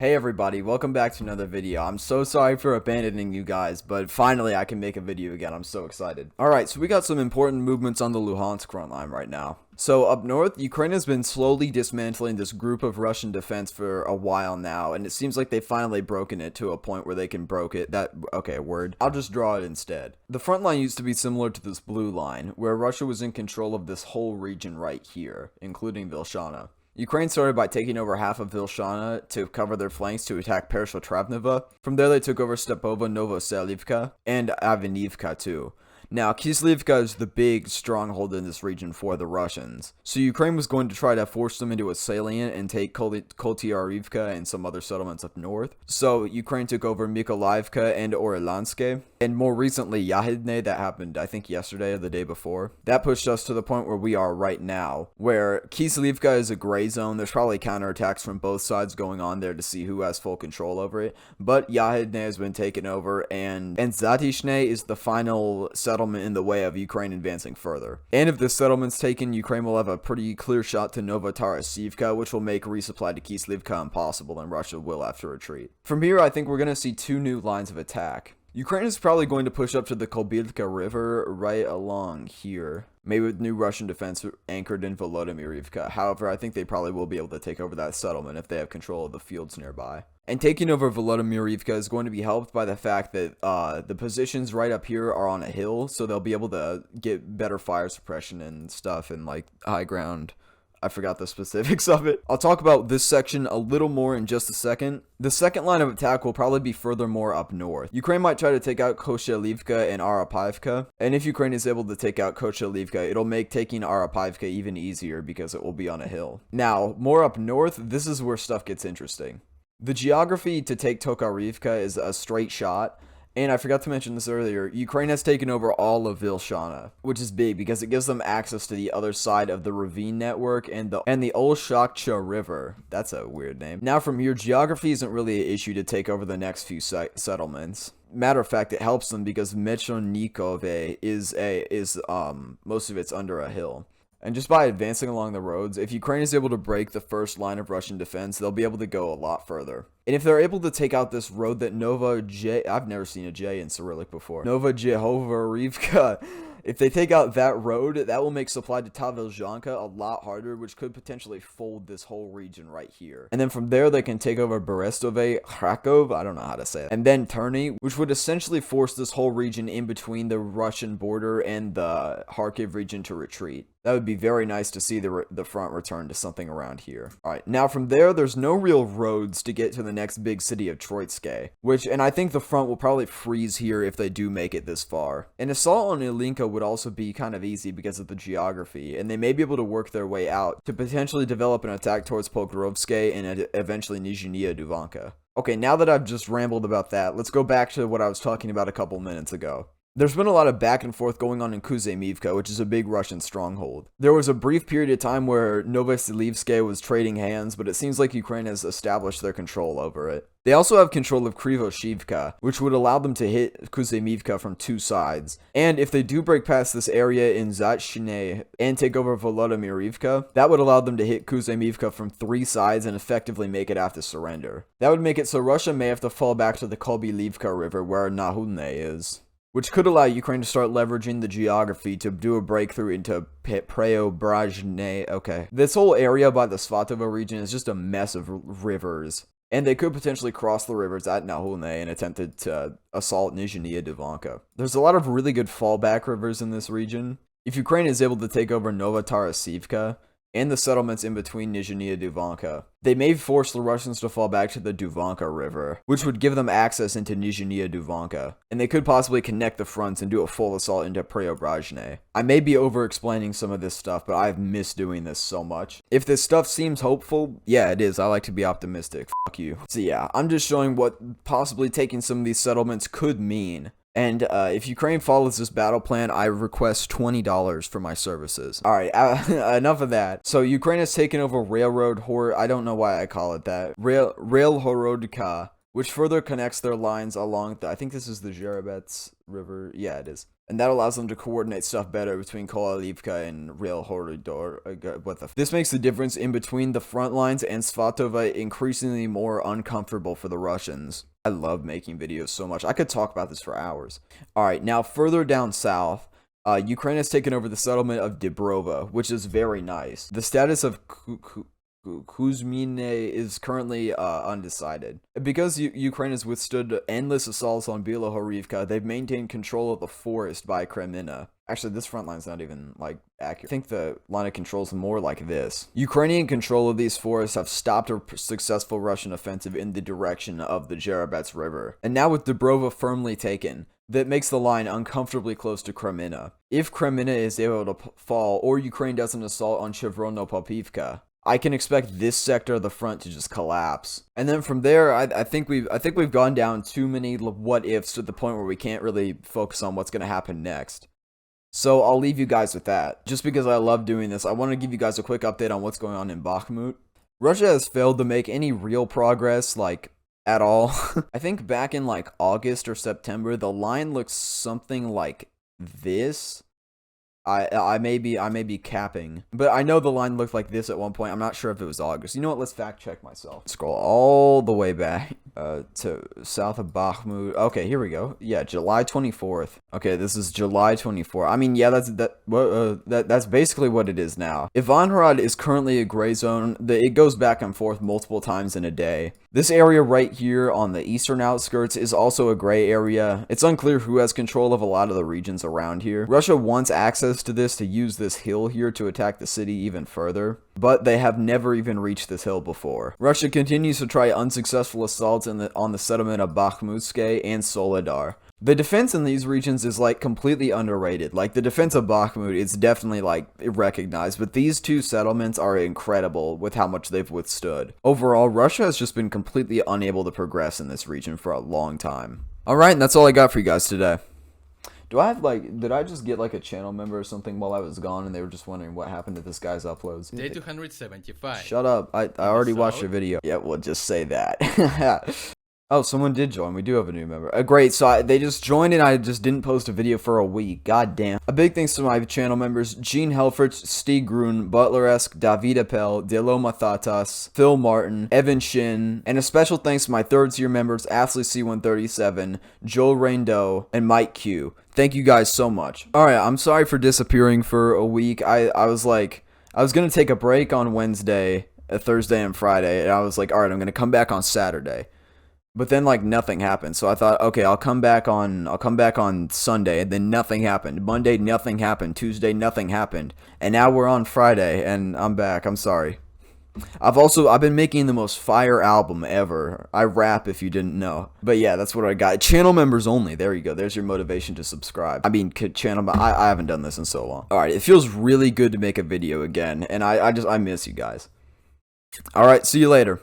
Hey everybody, welcome back to another video. I'm so sorry for abandoning you guys, but finally I can make a video again. I'm so excited. Alright, so we got some important movements on the Luhansk front line right now. So up north, Ukraine has been slowly dismantling this group of Russian defense for a while now, and it seems like they've finally broken it to a point where they can broke it. I'll just draw it instead. The front line used to be similar to this blue line, where Russia was in control of this whole region right here, including Vilshana. Ukraine started by taking over half of Vilshana to cover their flanks to attack Pershotravneva. From there they took over Stepova, Novoselivka, and Avnivka too. Now, Kislivka is the big stronghold in this region for the Russians. So Ukraine was going to try to force them into a salient and take Koltiarivka and some other settlements up north. So Ukraine took over Mykolaievka and Orylanske. And more recently, Yahidne, that happened I think yesterday or the day before. That pushed us to the point where we are right now, where Kislivka is a gray zone. There's probably counterattacks from both sides going on there to see who has full control over it. But Yahidne has been taken over, and Zatishne is the final settlement in the way of Ukraine advancing further. And if this settlement's taken, Ukraine will have a pretty clear shot to Novotarasivka, which will make resupply to Kislivka impossible, and Russia will have to retreat. From here, I think we're going to see two new lines of attack. Ukraine is probably going to push up to the Kobylka River right along here, maybe with new Russian defense anchored in Volodymyrivka. However, I think they probably will be able to take over that settlement if they have control of the fields nearby. And taking over Volodymyrivka is going to be helped by the fact that the positions right up here are on a hill, so they'll be able to get better fire suppression and stuff and like high ground. I forgot the specifics of it. I'll talk about this section a little more in just a second. The second line of attack will probably be furthermore up north. Ukraine might try to take out Koshelivka and Arapaivka, and if Ukraine is able to take out Koshelivka, it'll make taking Arapaivka even easier because it will be on a hill. Now, more up north, this is where stuff gets interesting. The geography to take Tokarivka is a straight shot. And I forgot to mention this earlier, Ukraine has taken over all of Vilshana, which is big because it gives them access to the other side of the ravine network and the Olshakcha River. That's a weird name. Now from here, geography isn't really an issue to take over the next few settlements. Matter of fact, it helps them because Mechonikove is most of it's under a hill. And just by advancing along the roads, if Ukraine is able to break the first line of Russian defense, they'll be able to go a lot further. And if they're able to take out this road that I've never seen a J in Cyrillic before. Novojehovarivka. If they take out that road, that will make supply to Tavilzhanka a lot harder, which could potentially fold this whole region right here. And then from there, they can take over Berestove, Kharkov, I don't know how to say it, and then Terny, which would essentially force this whole region in between the Russian border and the Kharkiv region to retreat. That would be very nice to see the front return to something around here. Alright, now from there, there's no real roads to get to the next big city of Troitske, and I think the front will probably freeze here if they do make it this far. An assault on Ilinka would also be kind of easy because of the geography, and they may be able to work their way out to potentially develop an attack towards Pokrovske and eventually Nizhnyaya Duvanka. Okay, now that I've just rambled about that, let's go back to what I was talking about a couple minutes ago. There's been a lot of back and forth going on in Kuzemivka, which is a big Russian stronghold. There was a brief period of time where Novosilivske was trading hands, but it seems like Ukraine has established their control over it. They also have control of Krivoshivka, which would allow them to hit Kuzemivka from two sides. And if they do break past this area in Zatshine and take over Volodymyrivka, that would allow them to hit Kuzemivka from three sides and effectively make it have to surrender. That would make it so Russia may have to fall back to the Kobylivka River where Nahudne is, which could allow Ukraine to start leveraging the geography to do a breakthrough into Preobrazhne. Okay. This whole area by the Svatove region is just a mess of rivers, and they could potentially cross the rivers at Nahudne and attempt to assault Nizhnyaya Duvanka. There's a lot of really good fallback rivers in this region. If Ukraine is able to take over Novotarasivka and the settlements in between Nizhnyaya Duvanka, they may force the Russians to fall back to the Duvanka River, which would give them access into Nizhnyaya Duvanka, and they could possibly connect the fronts and do a full assault into Preobrazhne. I may be over-explaining some of this stuff, but I've missed doing this so much. If this stuff seems hopeful, yeah, it is. I like to be optimistic. Fuck you. So yeah, I'm just showing what possibly taking some of these settlements could mean. And if Ukraine follows this battle plan, I request $20 for my services. Alright, enough of that. So Ukraine has taken over I don't know why I call it that. Railhorodka which further connects their lines along I think this is the Zherabets River. Yeah, it is. And that allows them to coordinate stuff better between Koalivka and Real Horidor. This makes the difference in between the front lines and Svatove increasingly more uncomfortable for the Russians. I love making videos so much. I could talk about this for hours. Alright, now further down south, Ukraine has taken over the settlement of Dibrova, which is very nice. The status of Kuzmine is currently undecided. Because Ukraine has withstood endless assaults on Bilohorivka, they've maintained control of the forest by Kreminna. Actually, this front line's not even, like, accurate. I think the line of control is more like this. Ukrainian control of these forests have stopped a successful Russian offensive in the direction of the Zherabets River. And now with Dibrova firmly taken, that makes the line uncomfortably close to Kreminna. If Kreminna is able to fall, or Ukraine does an assault on Chevrono-Popivka, I can expect this sector of the front to just collapse. And then from there, I think we've gone down too many what ifs to the point where we can't really focus on what's going to happen next. So I'll leave you guys with that. Just because I love doing this, I want to give you guys a quick update on what's going on in Bakhmut. Russia has failed to make any real progress, like, at all. I think back in like August or September, the line looks something like this. I may be capping, but I know the line looked like this at one point. I'm not sure if it was August. You know what? Let's fact check myself. Scroll all the way back to south of Bakhmut. Okay, here we go. Yeah, July 24th. Okay, this is July 24th. I mean, yeah, that's basically what it is now. Ivanhrad is currently a gray zone. It goes back and forth multiple times in a day. This area right here on the eastern outskirts is also a gray area. It's unclear who has control of a lot of the regions around here. Russia wants access to this to use this hill here to attack the city even further, but they have never even reached this hill before. Russia continues to try unsuccessful assaults on the settlement of Bakhmutske and Soledar. The defense in these regions is like completely underrated. Like the defense of Bakhmut is definitely like recognized, but these two settlements are incredible with how much they've withstood. Overall, Russia has just been completely unable to progress in this region for a long time. Alright, and that's all I got for you guys today. Do I have did I just get like a channel member or something while I was gone and they were just wondering what happened to this guy's uploads? Day 275. Shut up. I already watched your video. Yeah, we'll just say that. Oh, someone did join. We do have a new member. Great. So they just joined and I just didn't post a video for a week. God damn. A big thanks to my channel members, Gene Helfrich, Stig Grun, Butler-esque, David Appel, Delo Mathatas, Phil Martin, Evan Shin, and a special thanks to my third tier members, Ashley C137, Joel Raindow, and Mike Q. Thank you guys so much. Alright, I'm sorry for disappearing for a week. I was going to take a break on Wednesday, Thursday, and Friday, and I was like, alright, I'm going to come back on Saturday. But then like nothing happened. So I thought, okay, I'll come back on Sunday, and then nothing happened. Monday, nothing happened. Tuesday, nothing happened. And now we're on Friday and I'm back. I'm sorry. I've been making the most fire album ever. I rap if you didn't know. But yeah, that's what I got. Channel members only. There you go. There's your motivation to subscribe. I mean, I haven't done this in so long. All right, it feels really good to make a video again, and I miss you guys. All right, see you later.